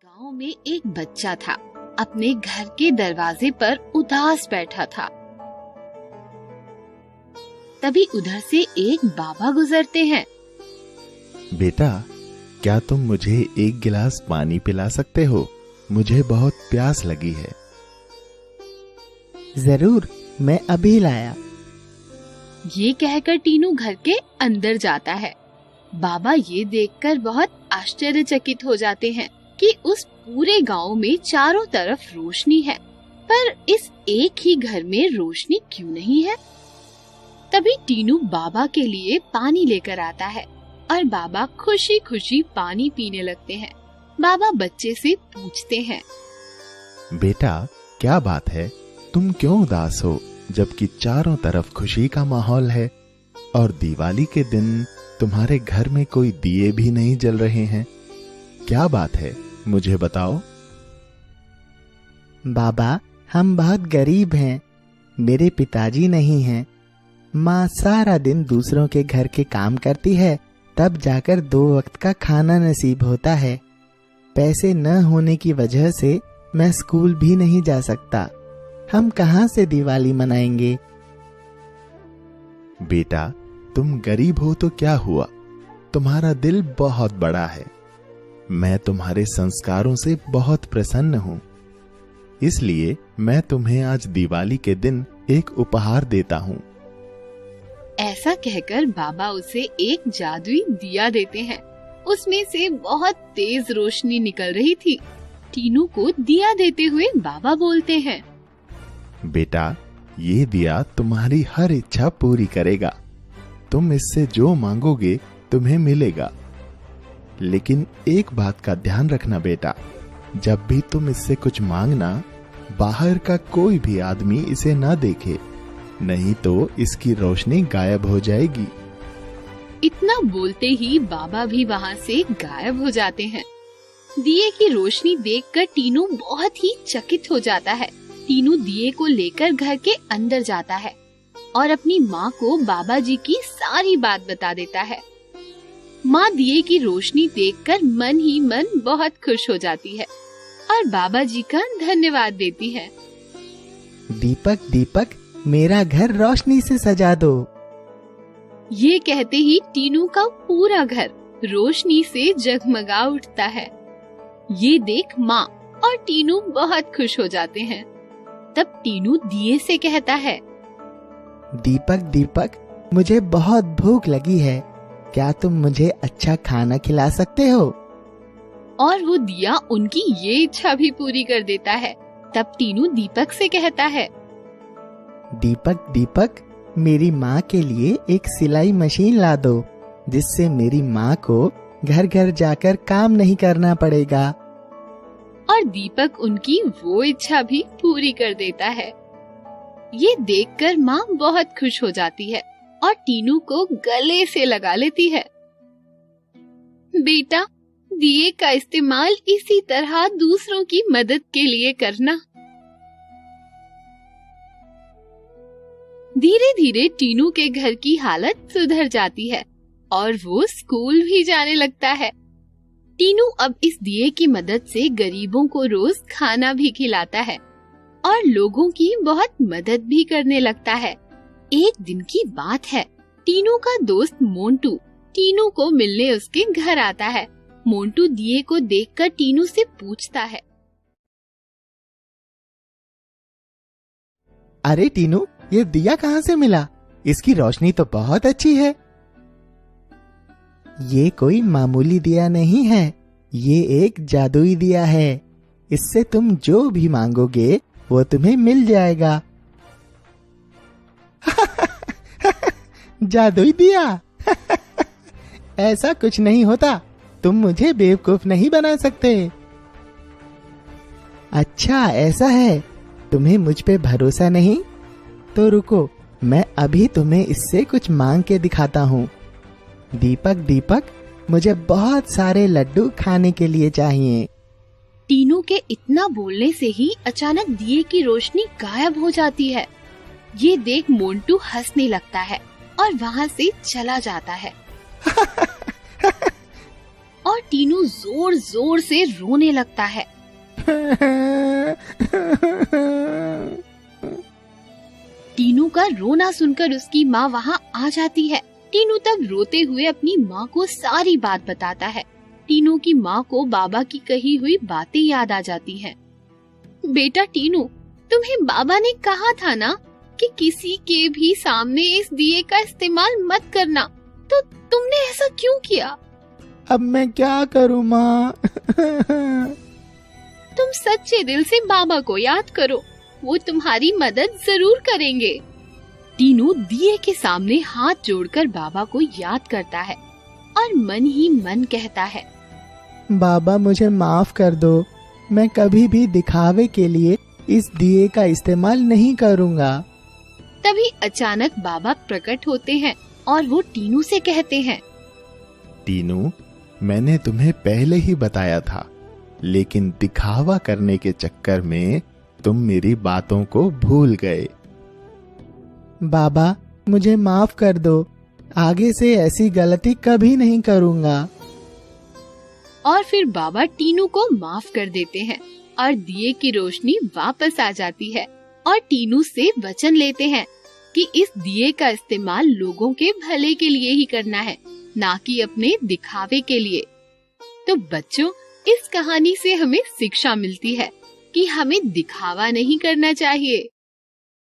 गांव में एक बच्चा था। अपने घर के दरवाजे पर उदास बैठा था। तभी उधर से एक बाबा गुजरते हैं। बेटा, क्या तुम मुझे एक गिलास पानी पिला सकते हो? मुझे बहुत प्यास लगी है। जरूर, मैं अभी लाया। ये कहकर टीनू घर के अंदर जाता है। बाबा ये देखकर बहुत आश्चर्यचकित हो जाते हैं कि उस पूरे गांव में चारों तरफ रोशनी है, पर इस एक ही घर में रोशनी क्यों नहीं है? तभी टीनू बाबा के लिए पानी लेकर आता है और बाबा खुशी खुशी पानी पीने लगते हैं। बाबा बच्चे से पूछते हैं, बेटा, क्या बात है? तुम क्यों उदास हो जबकि चारों तरफ खुशी का माहौल है और दिवाली के दिन तुम्हारे घर में कोई दिए भी नहीं जल रहे हैं? क्या बात है, मुझे बताओ। बाबा, हम बहुत गरीब हैं। मेरे पिताजी नहीं हैं। माँ सारा दिन दूसरों के घर के काम करती है, तब जाकर 2 वक्त का खाना नसीब होता है। पैसे न होने की वजह से मैं स्कूल भी नहीं जा सकता। हम कहाँ से दिवाली मनाएंगे? बेटा, तुम गरीब हो तो क्या हुआ? तुम्हारा दिल बहुत बड़ा है। मैं तुम्हारे संस्कारों से बहुत प्रसन्न हूँ। इसलिए मैं तुम्हें आज दिवाली के दिन एक उपहार देता हूँ। ऐसा कहकर बाबा उसे एक जादुई दिया देते हैं। उसमें से बहुत तेज रोशनी निकल रही थी। टीनू को दिया देते हुए बाबा बोलते हैं, बेटा, ये दिया तुम्हारी हर इच्छा पूरी करेगा। तुम इससे जो मांगोगे तुम्हें मिलेगा। लेकिन एक बात का ध्यान रखना बेटा, जब भी तुम इससे कुछ मांगना, बाहर का कोई भी आदमी इसे ना देखे, नहीं तो इसकी रोशनी गायब हो जाएगी। इतना बोलते ही बाबा भी वहाँ से गायब हो जाते हैं। दिए की रोशनी देखकर टीनू बहुत ही चकित हो जाता है। टीनू दिए को लेकर घर के अंदर जाता है और अपनी माँ को बाबा जी की सारी बात बता देता है। माँ दिए की रोशनी देखकर मन ही मन बहुत खुश हो जाती है और बाबा जी का धन्यवाद देती है। दीपक, दीपक, मेरा घर रोशनी से सजा दो। ये कहते ही टीनू का पूरा घर रोशनी से जगमगा उठता है। ये देख माँ और टीनू बहुत खुश हो जाते हैं। तब टीनू दिए से कहता है, दीपक, दीपक, मुझे बहुत भूख लगी है। क्या तुम मुझे अच्छा खाना खिला सकते हो? और वो दिया उनकी ये इच्छा भी पूरी कर देता है। तब टीनू दीपक से कहता है, दीपक, दीपक, मेरी माँ के लिए एक सिलाई मशीन ला दो, जिससे मेरी माँ को घर घर जाकर काम नहीं करना पड़ेगा। और दीपक उनकी वो इच्छा भी पूरी कर देता है। ये देखकर माँ बहुत खुश हो जाती है और टीनू को गले से लगा लेती है। बेटा, दिए का इस्तेमाल इसी तरह दूसरों की मदद के लिए करना। धीरे धीरे टीनू के घर की हालत सुधर जाती है और वो स्कूल भी जाने लगता है। टीनू अब इस दिए की मदद से गरीबों को रोज खाना भी खिलाता है और लोगों की बहुत मदद भी करने लगता है। एक दिन की बात है, टीनू का दोस्त मोंटू टीनू को मिलने उसके घर आता है। मोंटू दिए को देखकर टीनू से पूछता है, अरे टीनू, ये दिया कहाँ से मिला? इसकी रोशनी तो बहुत अच्छी है। ये कोई मामूली दिया नहीं है, ये एक जादुई दिया है। इससे तुम जो भी मांगोगे वो तुम्हें मिल जाएगा। जादुई दिया? ऐसा कुछ नहीं होता। तुम मुझे बेवकूफ नहीं बना सकते। अच्छा, ऐसा है? तुम्हें मुझ पे भरोसा नहीं? तो रुको, मैं अभी तुम्हें इससे कुछ मांग के दिखाता हूँ। दीपक, दीपक, मुझे बहुत सारे लड्डू खाने के लिए चाहिए। टीनू के इतना बोलने से ही अचानक दिए की रोशनी गायब हो जाती है। ये देख मोंटू हंसने लगता है और वहाँ से चला जाता है। और टीनू जोर जोर से रोने लगता है। टीनू का रोना सुनकर उसकी माँ वहाँ आ जाती है। टीनू तब रोते हुए अपनी माँ को सारी बात बताता है। टीनू की माँ को बाबा की कही हुई बातें याद आ जाती हैं। बेटा टीनू, तुम्हें बाबा ने कहा था ना कि किसी के भी सामने इस दिए का इस्तेमाल मत करना, तो तुमने ऐसा क्यों किया? अब मैं क्या करूँ माँ? तुम सच्चे दिल से बाबा को याद करो, वो तुम्हारी मदद जरूर करेंगे। टीनू दिए के सामने हाथ जोड़कर बाबा को याद करता है और मन ही मन कहता है, बाबा मुझे माफ कर दो, मैं कभी भी दिखावे के लिए इस दिए का इस्तेमाल नहीं करूँगा। तभी अचानक बाबा प्रकट होते हैं और वो टीनू से कहते हैं, टीनू, मैंने तुम्हें पहले ही बताया था, लेकिन दिखावा करने के चक्कर में तुम मेरी बातों को भूल गए। बाबा मुझे माफ कर दो, आगे से ऐसी गलती कभी नहीं करूँगा। और फिर बाबा टीनू को माफ कर देते हैं और दिए की रोशनी वापस आ जाती है और टीनू से वचन लेते हैं कि इस दिए का इस्तेमाल लोगों के भले के लिए ही करना है, ना कि अपने दिखावे के लिए। तो बच्चों, इस कहानी से हमें शिक्षा मिलती है कि हमें दिखावा नहीं करना चाहिए।